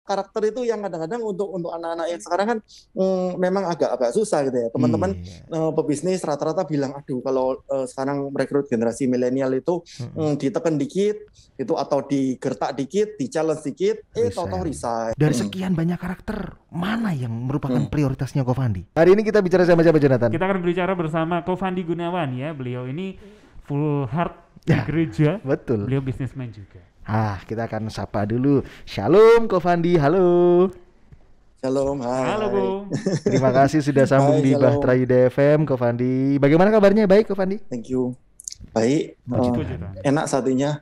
karakter itu yang kadang-kadang untuk anak-anak yang sekarang kan memang agak susah gitu ya. Teman-teman pebisnis rata-rata bilang, aduh kalau sekarang merekrut generasi milenial itu ditekan dikit itu atau digertak dikit, di-challenge dikit, tahu-tahu resign. Dari sekian banyak karakter, mana yang merupakan prioritasnya Kofandi? Hari ini kita bicara sama siapa, Jonathan? Kita akan berbicara bersama Kofandi Gunawan ya. Beliau ini full heart di gereja. Betul. Beliau businessman juga. Kita akan sapa dulu. Shalom Kofandi, halo. Shalom, hai. Halo Bung. Terima kasih sudah sambung di Bahtera Yuda FM, Kofandi. Bagaimana kabarnya? Baik Kofandi? Thank you. Baik, enak satunya.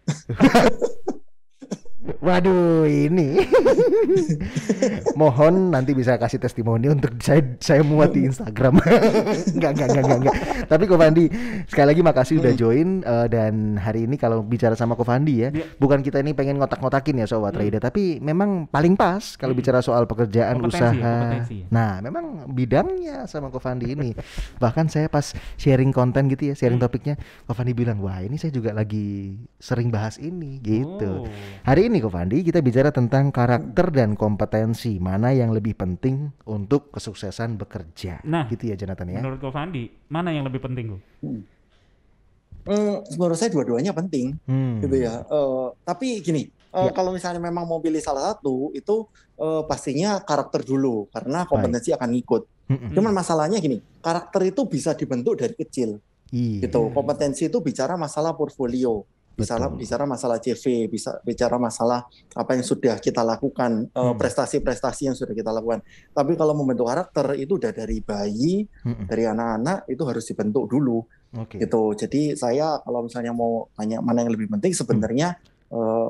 Waduh, ini mohon nanti bisa kasih testimoni untuk saya muat di Instagram. Enggak. Tapi Kofandi, sekali lagi makasih udah join dan hari ini kalau bicara sama Kofandi ya, bukan kita ini pengen ngotak-ngotakin ya soal Bahtera, tapi memang paling pas kalau bicara soal pekerjaan usaha. Nah, memang bidangnya sama Kofandi ini. Bahkan saya pas sharing konten gitu ya, sharing topiknya, Kofandi bilang, "Wah, ini saya juga lagi sering bahas ini." gitu. Hari ini Kofandi, kita bicara tentang karakter dan kompetensi, mana yang lebih penting untuk kesuksesan bekerja. Nah, gitu ya Jonathan ya. Menurut Kofandi, mana yang lebih penting, menurut saya dua-duanya penting, gitu ya. Tapi gini, kalau misalnya memang mau pilih salah satu, itu pastinya karakter dulu, karena kompetensi akan ngikut. Cuman masalahnya gini, karakter itu bisa dibentuk dari kecil, gitu. Kompetensi itu bicara masalah portfolio. Bicara masalah CV, bisa bicara masalah apa yang sudah kita lakukan, prestasi-prestasi yang sudah kita lakukan. Tapi kalau membentuk karakter itu udah dari bayi, dari anak-anak itu harus dibentuk dulu, gitu. Jadi saya kalau misalnya mau tanya mana yang lebih penting, sebenarnya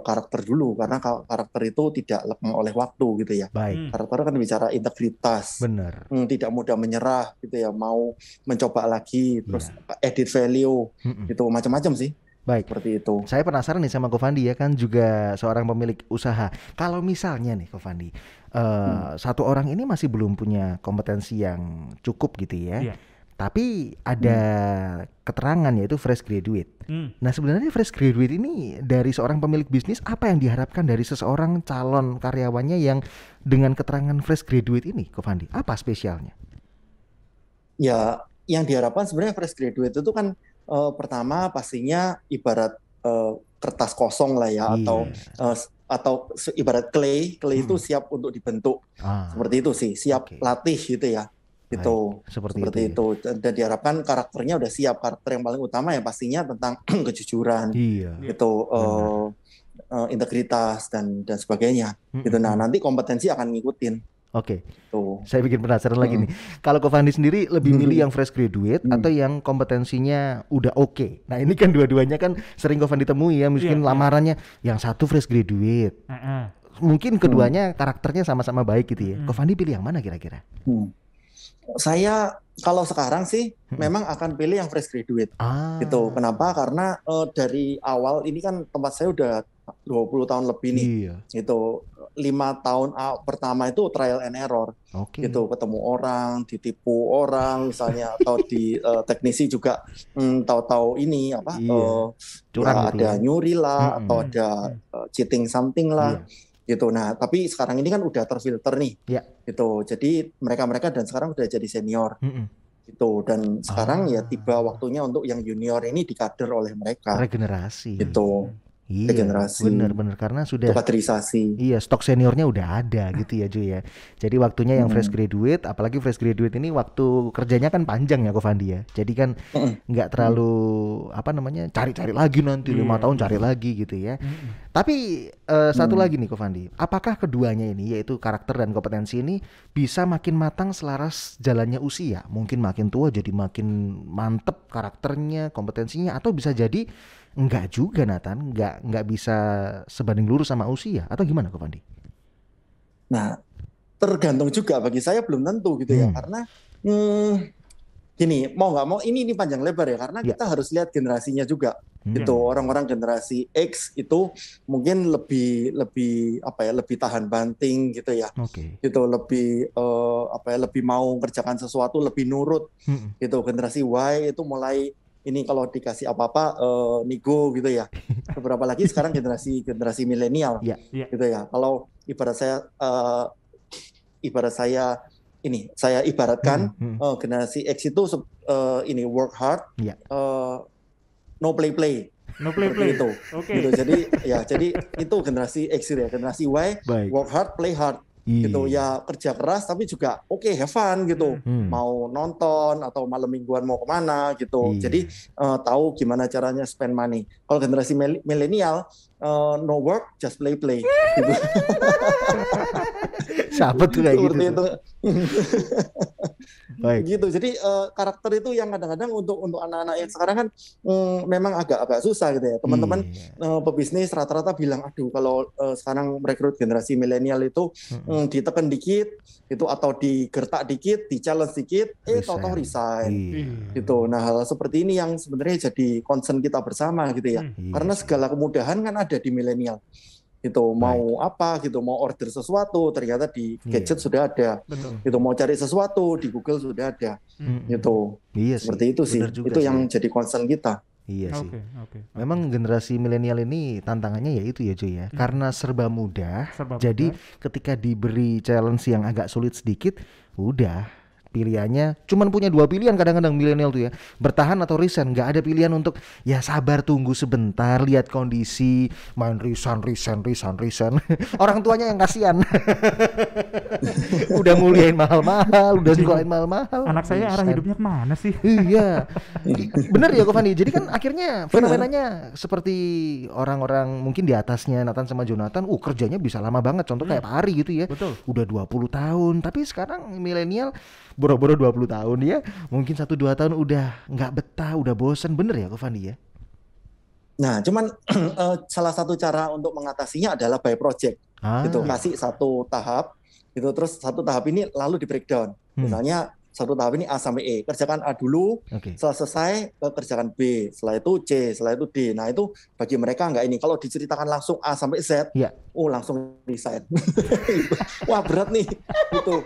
karakter dulu, karena karakter itu tidak lekang oleh waktu, gitu ya. Karakter kan bicara integritas, tidak mudah menyerah, gitu ya, mau mencoba lagi, terus edit value, gitu, macam-macam sih. Baik, seperti itu. Saya penasaran nih sama Kofandi ya, kan juga seorang pemilik usaha. Kalau misalnya nih Kofandi, satu orang ini masih belum punya kompetensi yang cukup gitu ya, tapi ada keterangan yaitu fresh graduate. Nah sebenarnya fresh graduate ini dari seorang pemilik bisnis, apa yang diharapkan dari seseorang calon karyawannya yang dengan keterangan fresh graduate ini, Kofandi? Apa spesialnya? Ya, yang diharapkan sebenarnya fresh graduate itu kan pertama pastinya ibarat kertas kosong lah ya, atau ibarat clay itu siap untuk dibentuk, seperti itu sih, siap latih gitu ya, gitu. Seperti itu. Dan diharapkan karakternya udah siap. Karakter yang paling utama ya pastinya tentang kejujuran, gitu, integritas dan sebagainya, gitu. Nah nanti kompetensi akan ngikutin. Saya bikin penasaran lagi nih. Kalau Kofandi sendiri lebih milih yang fresh graduate atau yang kompetensinya udah oke? Nah ini kan dua-duanya kan sering Kofandi temui ya, mungkin lamarannya yang satu fresh graduate, mungkin keduanya karakternya sama-sama baik gitu ya. Kofandi pilih yang mana kira-kira? Saya kalau sekarang sih memang akan pilih yang fresh graduate, gitu. Kenapa? Karena dari awal ini kan tempat saya udah 20 tahun lebih nih, gitu. 5 tahun pertama itu trial and error, gitu, ketemu orang, ditipu orang misalnya, atau di teknisi juga tahu-tahu ini apa, ada nyuri lah, atau ada cheating something lah, gitu. Nah tapi sekarang ini kan udah terfilter nih, gitu. Jadi mereka dan sekarang udah jadi senior, gitu. Dan sekarang ya tiba waktunya untuk yang junior ini dikader oleh mereka, regenerasi, gitu. Regenerasi, bener karena sudah kaderisasi. Stok seniornya udah ada gitu ya Ju ya. Jadi waktunya yang fresh graduate, apalagi fresh graduate ini waktu kerjanya kan panjang ya Kofandi ya. Jadi kan nggak terlalu cari-cari lagi nanti 5 tahun cari lagi gitu ya. Tapi satu lagi nih Kofandi, apakah keduanya ini yaitu karakter dan kompetensi ini bisa makin matang selaras jalannya usia? Mungkin makin tua jadi makin mantep karakternya, kompetensinya, atau bisa jadi enggak juga Nathan, enggak bisa sebanding lurus sama usia, atau gimana Kofandi? Nah, tergantung juga, bagi saya belum tentu gitu ya, karena gini, mau nggak mau ini panjang lebar ya, karena kita harus lihat generasinya juga, gitu. Orang-orang generasi X itu mungkin lebih lebih tahan banting gitu ya, gitu, lebih lebih mau kerjakan sesuatu, lebih nurut, gitu. Generasi Y itu mulai ini kalau dikasih apa-apa nego gitu ya. Beberapa lagi sekarang generasi milenial, gitu ya. Kalau ibarat saya ini, saya ibaratkan generasi X itu ini work hard, no play. Itu. Gitu. Jadi itu generasi X ya. Generasi Y work hard, play hard. Gitu ya, kerja keras tapi juga have fun gitu. Mau nonton atau malam mingguan mau kemana gitu. Jadi tahu gimana caranya spend money. Kalau generasi milenial no work just play gitu. Siapa tuh kayak gitu? Itu. Gitu. Jadi karakter itu yang kadang-kadang untuk anak-anak yang sekarang kan memang agak susah gitu ya. Teman-teman pebisnis rata-rata bilang, aduh kalau sekarang merekrut generasi milenial itu ditekan dikit itu atau digertak dikit, di-challenge dikit, tahu-tahu resign. Gitu. Nah, hal seperti ini yang sebenarnya jadi concern kita bersama gitu ya. Karena segala kemudahan kan ada di milenial. Itu mau apa gitu, mau order sesuatu ternyata di gadget sudah ada. Itu mau cari sesuatu di Google sudah ada. Gitu. Seperti itu sih. Itu yang jadi concern kita. Iya sih. Memang generasi milenial ini tantangannya ya itu ya Joy ya. Karena serba mudah. Jadi ketika diberi challenge yang agak sulit sedikit, udah pilihannya cuman punya 2 pilihan kadang-kadang milenial tuh ya, bertahan atau resign. Nggak ada pilihan untuk ya sabar tunggu sebentar, lihat kondisi, main resign. Orang tuanya yang kasihan. Udah muliain mahal-mahal, udah sekolahin mahal-mahal. Anak saya arah hidupnya kemana sih? Iya, bener ya Ko Fandi. Jadi kan akhirnya fenomenanya seperti orang-orang mungkin di atasnya Nathan sama Jonathan, kerjanya bisa lama banget. Contoh kayak Pak Ari gitu ya. Betul. Udah 20 tahun, tapi sekarang milenial boro-boro 20 tahun ya, mungkin 1-2 tahun udah nggak betah, udah bosen. Bener ya Ko Fandi ya? Nah, cuman salah satu cara untuk mengatasinya adalah by project. Gitu, kasih satu tahap, gitu, terus satu tahap ini lalu di breakdown. Misalnya satu tahap ini A sampai E, kerjakan A dulu, setelah selesai kerjakan B, setelah itu C, setelah itu D. Nah itu bagi mereka nggak ini. Kalau diceritakan langsung A sampai Z, langsung resign. Wah berat nih. Gitu.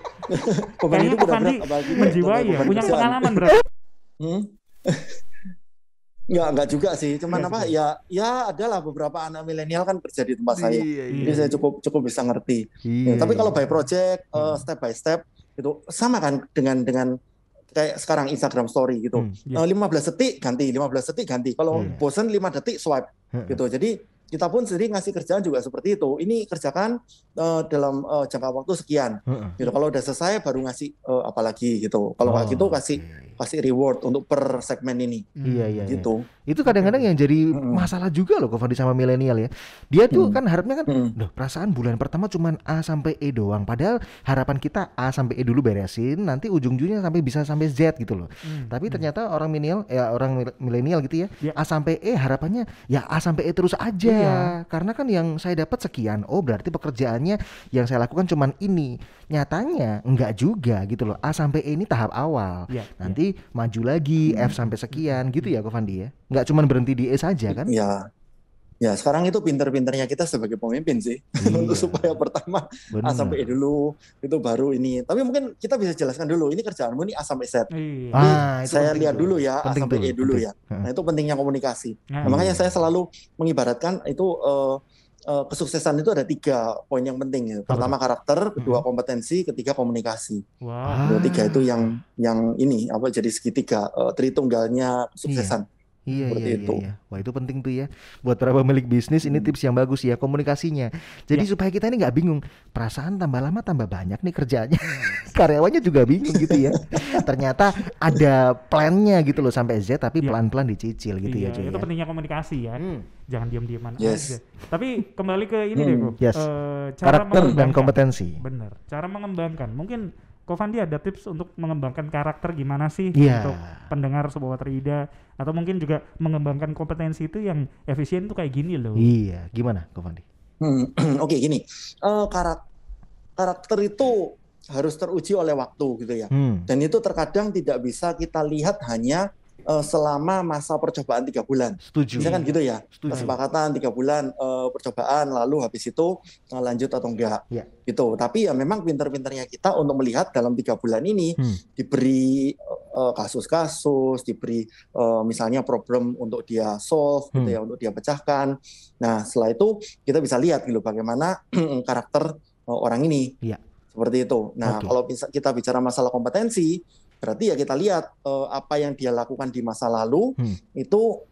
Kayaknya Ko Fandi menjiwai ya, punya pengalaman berat. Enggak juga sih, cuman ya adalah beberapa anak milenial kan kerja di tempat saya. Jadi saya cukup bisa ngerti. Tapi kalau by project, step by step itu sama kan dengan kayak sekarang Instagram story gitu. 15 detik ganti, 15 detik ganti. Kalau bosan 5 detik swipe gitu. Jadi kita pun sendiri ngasih kerjaan juga seperti itu. Ini kerjakan dalam jangka waktu sekian. Gitu. Kalau udah selesai baru ngasih apalagi gitu. Kalau nggak gitu kasih reward untuk per segmen ini. Iya. Gitu. Itu kadang-kadang yang jadi masalah juga loh Ko Fandi sama milenial ya. Dia tuh kan harapnya kan, perasaan bulan pertama cuman A sampai E doang. Padahal harapan kita A sampai E dulu beresin, nanti ujung-ujungnya bisa sampai Z gitu loh. Tapi ternyata orang milenial gitu ya, A sampai E harapannya ya A sampai E terus aja. Karena kan yang saya dapat sekian, berarti pekerjaannya yang saya lakukan cuman ini. Nyatanya enggak juga gitu loh. A sampai E ini tahap awal. Nanti maju lagi F sampai sekian gitu ya Ko Fandi ya. Enggak cuman berhenti di E saja kan? Ya sekarang itu pinter-pinternya kita sebagai pemimpin sih. Untuk supaya pertama A sampai E dulu, itu baru ini. Tapi mungkin kita bisa jelaskan dulu, ini kerjaanmu ini A sampai Z. Saya lihat dulu ya, A sampai E dulu ya. Nah itu pentingnya komunikasi. Nah, makanya saya selalu mengibaratkan itu kesuksesan itu ada 3 poin yang penting. Pertama karakter, kedua kompetensi, ketiga komunikasi. Wow. 3 itu yang ini jadi segitiga tritunggalnya kesuksesan. Iya. Wah itu penting tuh ya. Buat para pemilik bisnis ini tips yang bagus ya, komunikasinya. Jadi supaya kita ini nggak bingung. Perasaan tambah lama tambah banyak nih kerjanya. Karyawannya juga bingung gitu ya. Ternyata ada plannya gitu loh sampai Z, tapi pelan-pelan dicicil gitu ya. Itu pentingnya komunikasi ya. Jangan diam-diaman aja. Tapi kembali ke ini deh Ko. Karakter dan kompetensi. Bener. Cara mengembangkan. Mungkin Ko Fandi ada tips untuk mengembangkan karakter gimana sih untuk pendengar sebuah Waterida, atau mungkin juga mengembangkan kompetensi itu yang efisien tuh kayak gini loh. Iya, gimana Ko Fandi? Oke, gini. Karakter itu harus teruji oleh waktu gitu ya. Dan itu terkadang tidak bisa kita lihat hanya selama masa percobaan 3 bulan. Setuju. Misalkan gitu ya. Kesepakatan 3 bulan percobaan, lalu habis itu lanjut atau enggak. Gitu. Tapi ya memang pinter-pinternya kita untuk melihat dalam 3 bulan ini diberi kasus-kasus, diberi misalnya problem untuk dia solve gitu ya, untuk dia pecahkan. Nah, setelah itu kita bisa lihat gitu bagaimana karakter orang ini. Iya. Seperti itu. Nah, kalau kita bicara masalah kompetensi, berarti ya kita lihat apa yang dia lakukan di masa lalu itu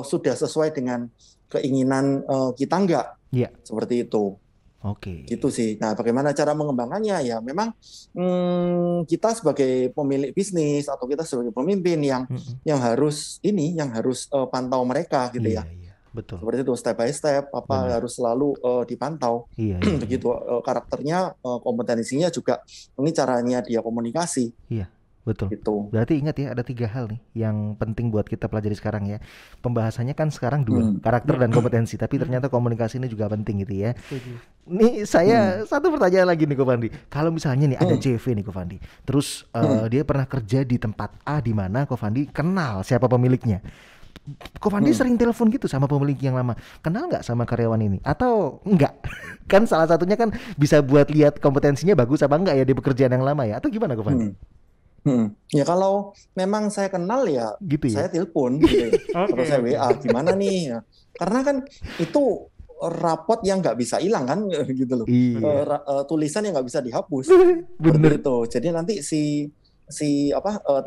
sudah sesuai dengan keinginan kita enggak? Iya. Seperti itu. Oke. Gitu sih. Nah, bagaimana cara mengembangkannya? Ya memang kita sebagai pemilik bisnis atau kita sebagai pemimpin yang harus pantau mereka gitu ya. Iya, betul. Seperti itu step by step harus selalu dipantau. Iya. Begitu karakternya, kompetensinya juga ini caranya dia komunikasi. Iya. Betul. Gitu. Berarti ingat ya, ada 3 hal nih yang penting buat kita pelajari sekarang ya. Pembahasannya kan sekarang 2, karakter dan kompetensi, tapi ternyata komunikasi ini juga penting gitu ya. Nih saya satu pertanyaan lagi nih Ko Fandi. Kalau misalnya nih ada CV nih Ko Fandi, terus dia pernah kerja di tempat A di mana Ko Fandi kenal siapa pemiliknya. Ko Fandi sering telepon gitu sama pemilik yang lama. Kenal nggak sama karyawan ini? Atau enggak? Kan salah satunya kan bisa buat lihat kompetensinya bagus apa enggak ya di pekerjaan yang lama ya. Atau gimana Ko Fandi? Ya kalau memang saya kenal ya, gitu ya? saya telepon gitu. Atau saya WA gimana nih ya. Karena kan itu rapot yang nggak bisa hilang kan gitu loh. Tulisan yang nggak bisa dihapus. Bener itu. Jadi nanti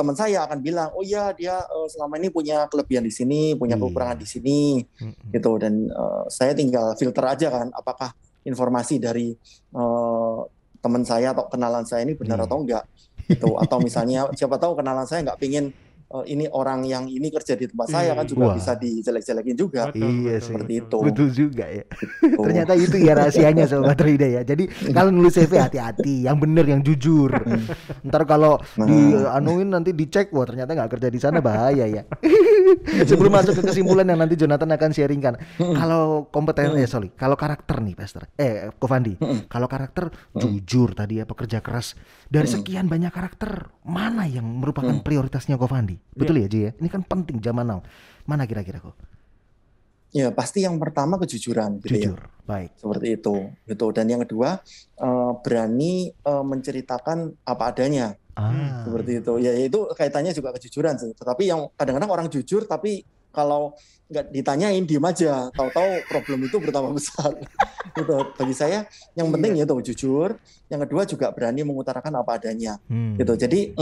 teman saya akan bilang, oh iya dia selama ini punya kelebihan di sini, punya kekurangan di sini, gitu. Dan saya tinggal filter aja kan, apakah informasi dari teman saya atau kenalan saya ini benar atau enggak. Gitu. Atau misalnya siapa tahu kenalan saya nggak pingin ini orang yang ini kerja di tempat saya kan juga bisa dijelek-jelekin juga. Iya sih. Seperti itu. Betul juga ya. Ternyata itu ya rahasianya Sobat Rida ya. Jadi kalau nulis CV hati-hati, yang bener, yang jujur. Ntar kalau dianuin nanti dicek, wah ternyata nggak kerja di sana, bahaya ya. Sebelum masuk ke kesimpulan yang nanti Jonathan akan sharingkan. Kalau kalau karakter nih Pastor, Ko Fandi. Kalau karakter jujur tadi ya, pekerja keras. Dari sekian banyak karakter, mana yang merupakan prioritasnya Ko Fandi? Betul ya Ji ya? Ini kan penting zaman now. Mana kira-kira kok? Ya pasti yang pertama kejujuran. Gitu Jujur, ya. Baik. Seperti itu. Gitu. Dan yang kedua berani menceritakan apa adanya. Seperti itu. Ya itu kaitannya juga kejujuran sih. Tetapi yang kadang-kadang orang jujur tapi kalau nggak ditanyain diem aja, tahu-tahu problem itu bertambah besar. Gitu. Bagi saya yang penting itu jujur. Yang kedua juga berani mengutarakan apa adanya. Gitu. Jadi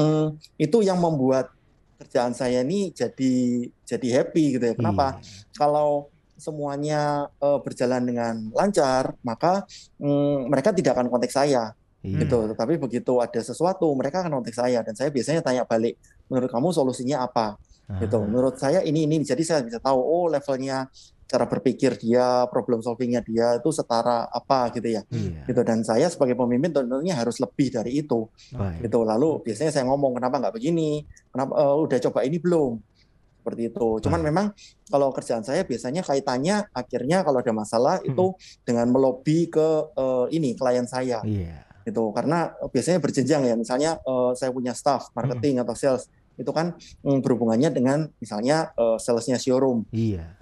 itu yang membuat kerjaan saya ini jadi happy gitu ya. Kenapa? Kalau semuanya berjalan dengan lancar, maka mereka tidak akan kontak saya. Gitu. Tetapi begitu ada sesuatu, mereka akan kontak saya dan saya biasanya tanya balik, menurut kamu solusinya apa? Gitu. Menurut saya ini. Jadi saya bisa tahu levelnya, cara berpikir dia, problem solvingnya dia itu setara apa gitu ya. Gitu. Dan saya sebagai pemimpin tentunya harus lebih dari itu. Gitu. Lalu biasanya saya ngomong kenapa nggak begini, kenapa udah coba ini belum, seperti itu. Cuman memang kalau kerjaan saya biasanya kaitannya akhirnya kalau ada masalah itu dengan melobi ke klien saya. Gitu. Karena biasanya berjenjang ya. Misalnya saya punya staff marketing atau sales, itu kan berhubungannya dengan misalnya salesnya showroom,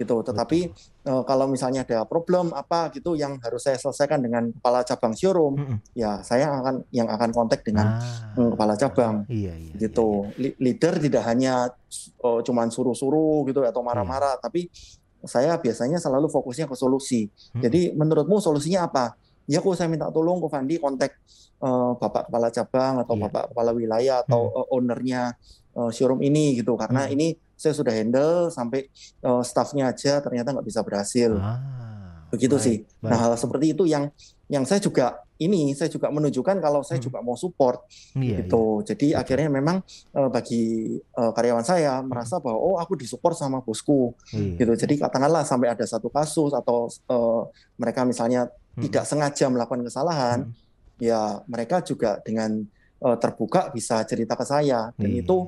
gitu. Tetapi kalau misalnya ada problem apa gitu yang harus saya selesaikan dengan kepala cabang showroom, ya saya akan kontak dengan kepala cabang, gitu. Leader tidak hanya cuman suruh-suruh gitu atau marah-marah, tapi saya biasanya selalu fokusnya ke solusi. Jadi menurutmu solusinya apa? Ya aku saya minta tolong Ko Fandi kontak Bapak Kepala Cabang atau Bapak Kepala Wilayah atau ownernya showroom ini gitu, karena ini saya sudah handle sampai staffnya aja ternyata nggak bisa berhasil. Begitu sih. Nah hal seperti itu yang saya juga menunjukkan kalau saya juga mau support gitu. Jadi akhirnya memang bagi karyawan saya merasa bahwa aku disupport sama bosku gitu. Jadi katakanlah sampai ada satu kasus atau mereka misalnya tidak sengaja melakukan kesalahan, ya mereka juga dengan terbuka bisa cerita ke saya dan itu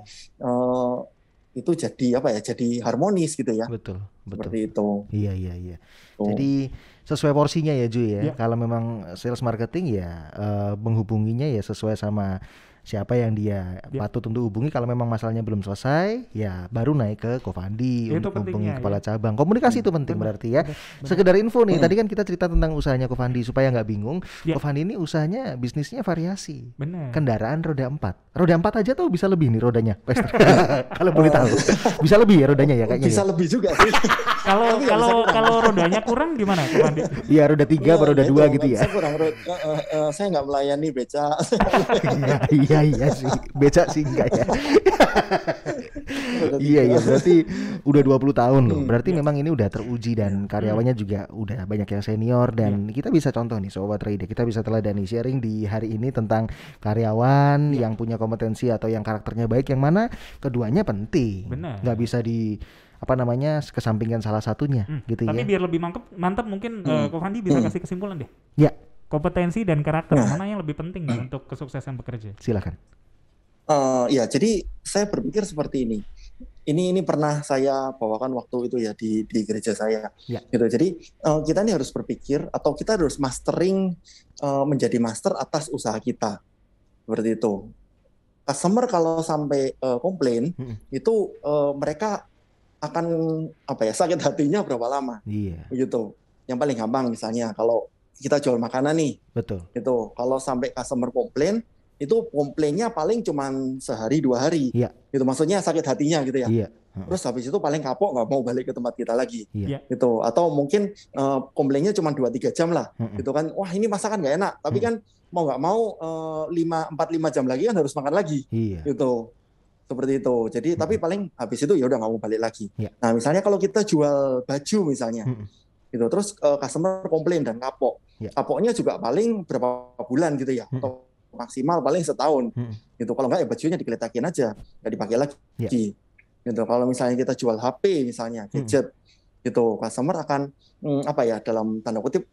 jadi jadi harmonis gitu ya. Betul. Seperti itu. Iya. Jadi sesuai porsinya ya Ju ya. Kalau memang sales marketing ya menghubunginya ya sesuai sama siapa yang dia patut untuk hubungi. Kalau memang masalahnya belum selesai, ya baru naik ke Ko Fandi untuk hubungi kepala cabang. Komunikasi itu penting berarti ya. Sekedar info nih, tadi kan kita cerita tentang usahanya Ko Fandi supaya nggak bingung. Ko Fandi ini usahanya, bisnisnya variasi. Kendaraan roda 4. Roda 4 aja tuh bisa lebih nih rodanya, Pastor. Kalau boleh tahu. Bisa lebih ya rodanya ya kayaknya. Bisa lebih juga sih. Kalau rodanya kurang gimana, Fandi? Iya, roda 3 baru roda 2 gitu ya. Saya nggak melayani beca. Iya sih. Beca sih enggak ya. Iya, berarti udah 20 tahun loh. Berarti memang ini udah teruji dan karyawannya juga udah banyak yang senior dan kita bisa contoh nih Sobat Trader, kita bisa teladani sharing di hari ini tentang karyawan yang punya kompetensi atau yang karakternya baik, yang mana keduanya penting. Benar. Nggak bisa kesampingkan salah satunya gitu. Tapi ya. biar lebih mantap mungkin Ko Fandi bisa kasih kesimpulan deh. Ya. Kompetensi dan karakter mana yang lebih penting untuk kesuksesan bekerja? Silakan. Ya, jadi saya berpikir seperti ini. Ini pernah saya bawakan waktu itu ya di gereja saya. Ya. Gitu. Jadi kita ini harus berpikir atau kita harus mastering, menjadi master atas usaha kita. Seperti itu. Customer kalau sampai komplain itu mereka akan sakit hatinya berapa lama? Iya. Begitu. Yang paling gampang misalnya kalau kita jual makanan nih. Betul. Itu kalau sampai customer komplain, itu komplainnya paling cuman sehari 2 hari. Iya. Gitu, maksudnya sakit hatinya gitu ya. Iya. Terus habis itu paling kapok, nggak mau balik ke tempat kita lagi. Iya. Gitu. Atau mungkin komplainnya cuma 2-3 jam lah. Gitu kan, wah ini masakan nggak enak. Tapi kan mau nggak mau 4-5 jam lagi kan harus makan lagi. Iya. Gitu. Seperti itu. Jadi tapi paling habis itu ya udah nggak mau balik lagi. Iya. Nah misalnya kalau kita jual baju misalnya, gitu, terus customer komplain dan kapok. Iya. Kapoknya juga paling berapa bulan gitu ya. Atau maksimal paling setahun. Gitu. Kalau nggak ya bajunya dikeletakin aja, nggak dipakai lagi. Yeah. Gitu. Kalau misalnya kita jual HP misalnya, gadget, gitu, customer akan dalam tanda kutip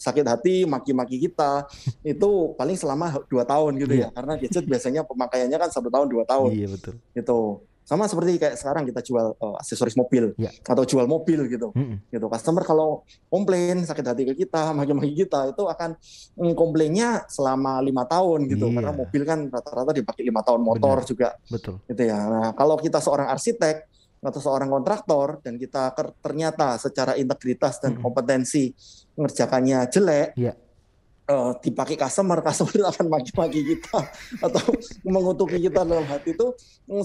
sakit hati, maki-maki kita itu paling selama 2 tahun gitu ya. Karena gadget biasanya pemakaiannya kan 1 tahun 2 tahun. Iya betul. Gitu. Sama seperti kayak sekarang kita jual aksesoris mobil atau jual mobil gitu. Gitu. Customer kalau komplain sakit hati ke kita, maki-maki kita itu akan komplainnya selama 5 tahun gitu. Karena mobil kan rata-rata dipakai 5 tahun, motor juga. Betul. Gitu ya. Nah, kalau kita seorang arsitek atau seorang kontraktor dan kita ternyata secara integritas dan kompetensi mengerjakannya jelek, dipakai customer akan maki-maki kita atau mengutuki kita dalam hati itu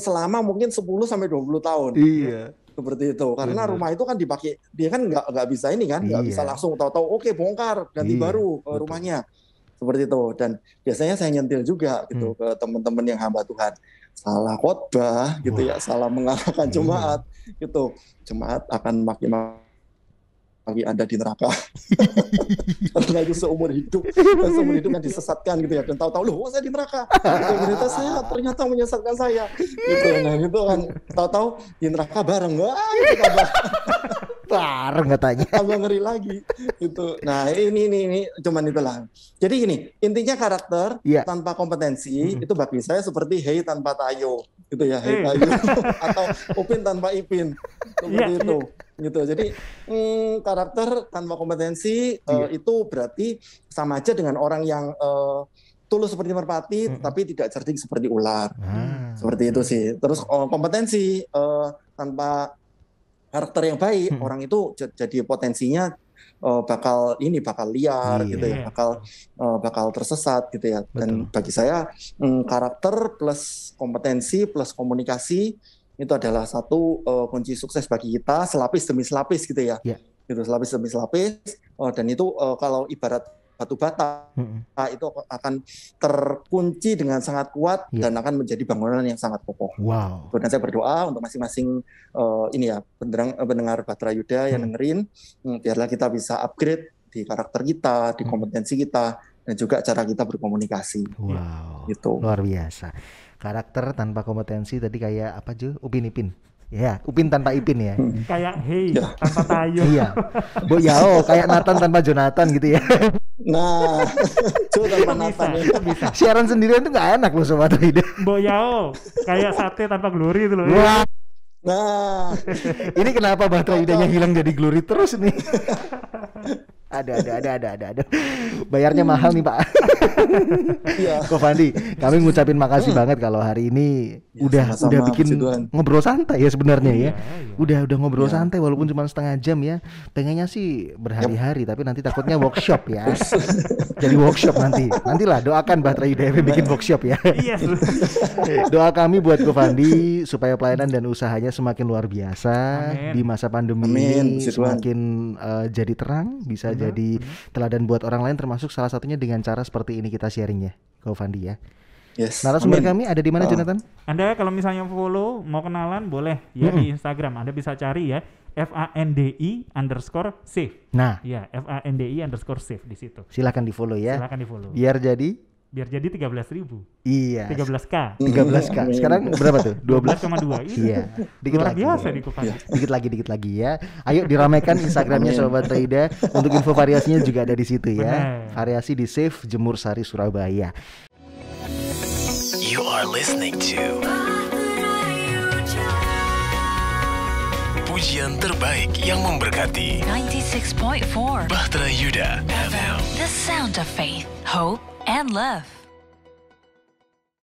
selama mungkin 10-20 tahun. Iya. Seperti itu. Karena rumah itu kan dipakai, dia kan nggak bisa ini kan, nggak bisa langsung tahu-tahu oke bongkar ganti baru rumahnya. Seperti itu. Dan biasanya saya nyentil juga gitu ke teman-teman yang hamba Tuhan. Salah khotbah gitu ya, salah mengarahkan jemaat gitu. Jemaat akan maki-maki Anda di neraka. Karena itu seumur hidup kan disesatkan gitu ya. Dan tahu-tahu loh, saya di neraka. Gitu, saya ternyata menyesatkan saya. Gitu. Nah, itu kan tahu-tahu di neraka bareng. Wah, itu kabar. Bareng katanya. Tambah ngeri lagi gitu. Nah, ini cuman itulah. Jadi gini, intinya karakter tanpa kompetensi itu bagi saya seperti Hei tanpa Tayo gitu ya, Hei Tayo atau Upin tanpa Ipin. Seperti itu. Gitu. Jadi karakter tanpa kompetensi itu berarti sama aja dengan orang yang tulus seperti merpati tapi tidak cerdik seperti ular. Seperti itu sih. Terus kompetensi tanpa karakter yang baik, orang itu jadi potensinya bakal liar gitu ya, bakal tersesat gitu ya. Dan bagi saya karakter plus kompetensi plus komunikasi itu adalah satu kunci sukses bagi kita, selapis demi selapis gitu ya. Gitu, selapis demi selapis. Dan itu kalau ibarat batu bata itu akan terkunci dengan sangat kuat dan akan menjadi bangunan yang sangat kokoh. Wow. Dan saya berdoa untuk masing-masing pendengar Batra Yuda yang dengerin, biarlah kita bisa upgrade di karakter kita, di kompetensi kita, dan juga cara kita berkomunikasi. Wow. Gitu. Luar biasa. Karakter tanpa kompetensi tadi kayak apa Jo? Upin Ipin. Ya, Upin tanpa Ipin ya. Kayak Hei tanpa Tayo. Iya. Bo Yao kayak Nathan tanpa Jonathan gitu ya. Nah, Jo tanpa Nathan ya. Bisa. Siaran sendirian tuh nggak enak loh Sobat Rida. Bo Yao kayak sate tanpa Glory itu loh. Wah. Nah, ini kenapa Batra Idanya hilang jadi Glory terus nih? Ada. Bayarnya mahal nih Pak. Ko Fandi, kami ngucapin makasih banget kalau hari ini udah bikin ngobrol santai ya sebenarnya ya. Udah ngobrol santai walaupun cuma setengah jam ya. Pengennya sih berhari-hari tapi nanti takutnya workshop ya. Jadi workshop nantilah doakan Bahtera Yuda FM bikin workshop ya. Doa kami buat Ko Fandi supaya pelayanan dan usahanya semakin luar biasa. Di masa pandemi ini semakin jadi terang, bisa jadi teladan buat orang lain, termasuk salah satunya dengan cara seperti ini kita sharing ya, Ko Fandi ya. Yes. Narasumber kami ada di mana Jonathan? Anda kalau misalnya follow, mau kenalan boleh ya di Instagram. Anda bisa cari ya FANDI_save. Nah, ya FANDI_save di situ. Silakan di follow ya. Silakan di follow. Biar jadi 13.000. Iya. 13K. 13K. Sekarang berapa tuh? 12,2. Iya. Dikit luar lagi. Biasa di Kupang. Dikit lagi ya. Ayo diramaikan Instagramnya Sobat Reida. Untuk info variasinya juga ada di situ ya. Variasi di Save Jemur Sari Surabaya. You are listening to pujian terbaik yang memberkati 96.4 Bahtera Yuda FM. The sound of faith, hope, and love.